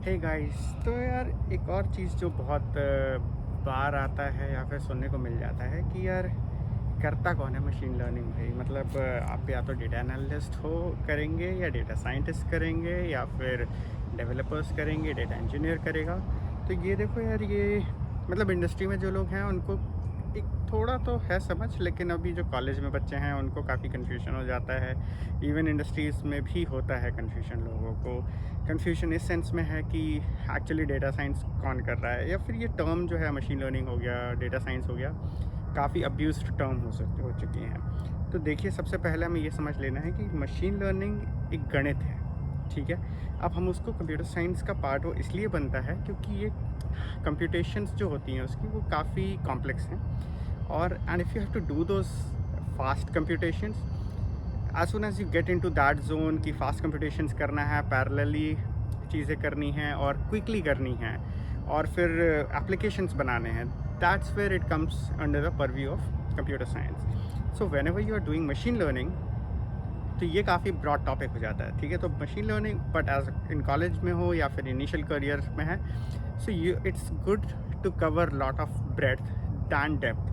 Hey guys, तो यार एक और चीज़ जो बहुत बार आता है या फिर सुनने को मिल जाता है कि यार करता कौन है मशीन लर्निंग भाई। मतलब आप या तो डेटा एनालिस्ट हो करेंगे या डेटा साइंटिस्ट करेंगे या फिर डेवलपर्स करेंगे, डेटा इंजीनियर करेगा। तो ये देखो यार, ये मतलब इंडस्ट्री में जो लोग हैं उनको एक थोड़ा तो है समझ, लेकिन अभी जो कॉलेज में बच्चे हैं उनको काफ़ी कन्फ्यूजन हो जाता है। इवन इंडस्ट्रीज़ में भी होता है कन्फ्यूजन, लोगों को कन्फ्यूजन इस सेंस में है कि एक्चुअली डेटा साइंस कौन कर रहा है, या फिर ये टर्म जो है मशीन लर्निंग हो गया, डेटा साइंस हो गया, काफ़ी अब्यूज्ड टर्म हो चुकी हैं। तो देखिए, सबसे पहले हमें ये समझ लेना है कि मशीन लर्निंग एक गणित है, ठीक है। अब हम उसको कंप्यूटर साइंस का पार्ट वो इसलिए बनता है क्योंकि ये कंप्यूटेशंस जो होती हैं उसकी वो काफ़ी कॉम्प्लेक्स हैं। और and if you have to do those fast computations, as soon as you get into that zone कि फास्ट कंप्यूटेशंस करना है, पैरेलली चीज़ें करनी हैं और क्विकली करनी हैं, और फिर एप्लीकेशंस बनाने हैं, that's where it comes under the purview of computer science. So whenever you are doing machine learning, तो ये काफ़ी ब्रॉड टॉपिक हो जाता है, ठीक है। तो machine learning but as in college में हो या फिर इनिशियल करियर में है, so you it's good to cover lot of breadth than depth.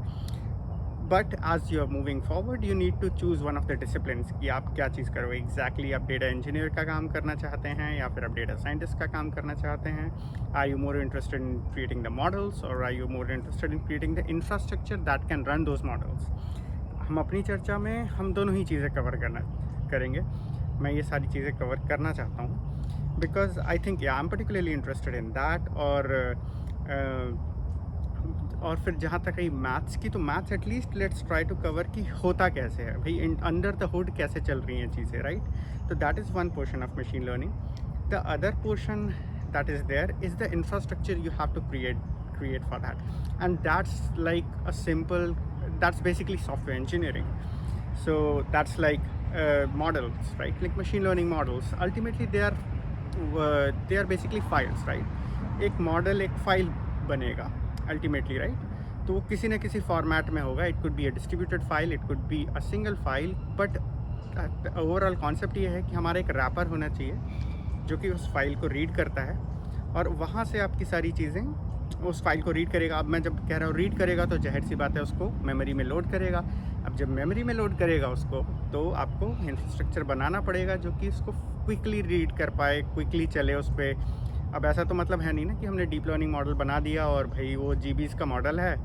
But as you are moving forward, you need to choose one of the disciplines कि आप क्या चीज़ करोगे एग्जैक्टली। आप डेटा इंजीनियर का काम करना चाहते हैं या फिर आप डेटा साइंटिस्ट का काम करना चाहते हैं। Are you more interested in creating the models, और are you more interested in creating the infrastructure that can run those models. हम अपनी चर्चा में हम दोनों ही चीज़ें कवर करेंगे। मैं ये सारी चीज़ें कवर करना चाहता हूँ because I think I am particularly interested in that. और फिर जहाँ तक रही मैथ्स की, तो maths at least let's try to cover कि होता कैसे है भाई, अंडर द हुड कैसे चल रही हैं चीज़ें, राइट। तो that is one portion of machine learning. The other portion that is there is the infrastructure you have to create for that, and that's like a simple, that's basically software engineering. So that's like models, right? Like machine learning models, ultimately they are basically files, right? एक model एक file बनेगा ultimately, right. तो वो किसी न किसी format में होगा। It could be a distributed file, it could be a single file, but overall concept ये है कि हमारा एक रैपर होना चाहिए जो कि उस फाइल को रीड करता है, और वहाँ से आपकी सारी चीज़ें उस फाइल को रीड करेगा। अब मैं जब कह रहा हूँ रीड करेगा, तो जाहिर सी बात है उसको मेमोरी में लोड करेगा। अब जब मेमोरी में लोड करेगा उसको, तो आपको इंफ्रास्ट्रक्चर बनाना पड़ेगा जो कि उसको क्विकली रीड कर पाए, क्विकली चले उस पर। अब ऐसा तो मतलब है नहीं ना कि हमने डीप लर्निंग मॉडल बना दिया और भाई वो जीबीज़ का मॉडल है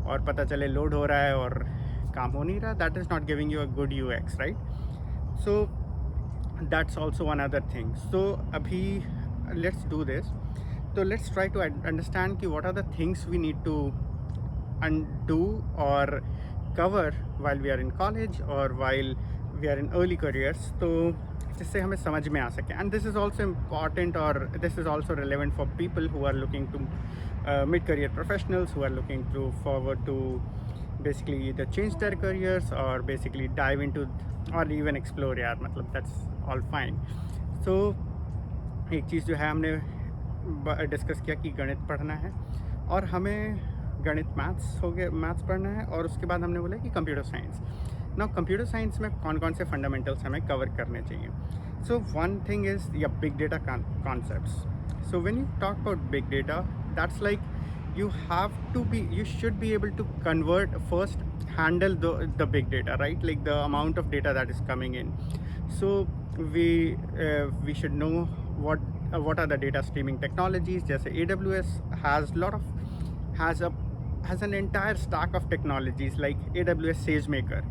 और पता चले लोड हो रहा है और काम हो नहीं रहा। That is not giving you a good UX, right. So that's also one other thing. So अभी लेट्स डू दिस। तो लेट्स ट्राई टू अंडरस्टैंड कि what are the things we need to undo or cover while we are in college or while we are in early careers, तो जिससे हमें समझ में आ सके। And this is also important, और this is also relevant for people who are looking to mid career professionals who are looking to forward to basically either change their careers or basically dive into or even explore, यार मतलब that's all fine. So एक चीज़ जो है हमने discuss किया कि गणित पढ़ना है, और हमें गणित मैथ्स हो गया, मैथ्स पढ़ना है, और उसके बाद हमने बोला कि computer science. Now computer science में कौन कौन से फंडामेंटल्स हमें कवर करने चाहिए। सो वन थिंग इज़ या big data concepts. So when you talk about big data, that's like you should be able to convert first, handle the big data, right? Like the amount of data that is coming in. So we should know what are the data streaming technologies. जैसे AWS has an entire stack of technologies like AWS SageMaker,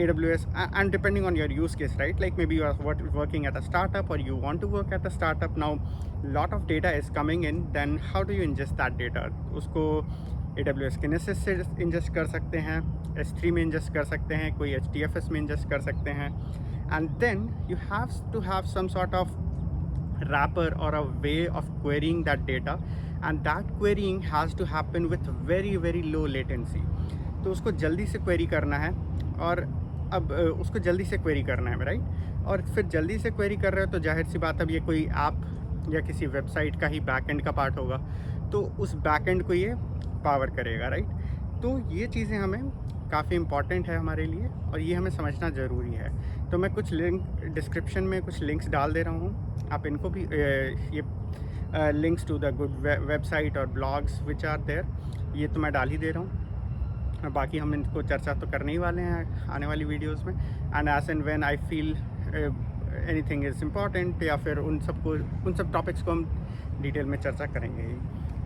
AWS, and depending on your use case, right? Like maybe you are working at a startup or you want to work at a startup. Now lot of data is coming in, then how do you ingest that data? उसको AWS Kinesis से ingest कर सकते हैं, S3 में ingest कर सकते हैं, कोई HDFS में ingest कर सकते हैं, and then you have to have some sort of wrapper or a way of querying that data, and that querying has to happen with very very low latency. तो उसको जल्दी से क्वेरी करना है, और अब उसको जल्दी से क्वेरी करना है, राइट। और फिर जल्दी से क्वेरी कर रहे हो तो जाहिर सी बात, अब ये कोई ऐप या किसी वेबसाइट का ही बैकएंड का पार्ट होगा, तो उस बैकएंड को ये पावर करेगा, राइट। तो ये चीज़ें हमें काफ़ी इम्पॉर्टेंट है हमारे लिए, और ये हमें समझना ज़रूरी है तो मैं कुछ लिंक डिस्क्रिप्शन में कुछ लिंक्स डाल दे रहा हूँ, आप इनको भी ये links to the good website और ब्लॉग्स विच आर देयर, ये तो मैं डाल ही दे रहा हूँ। और बाकी हम इनको चर्चा तो करने ही वाले हैं आने वाली वीडियोस में। And as and when I feel anything is important, या फिर उन सब टॉपिक्स को हम डिटेल में चर्चा करेंगे ही।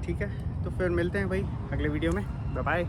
ठीक है, तो फिर मिलते हैं भाई अगले वीडियो में। Bye bye.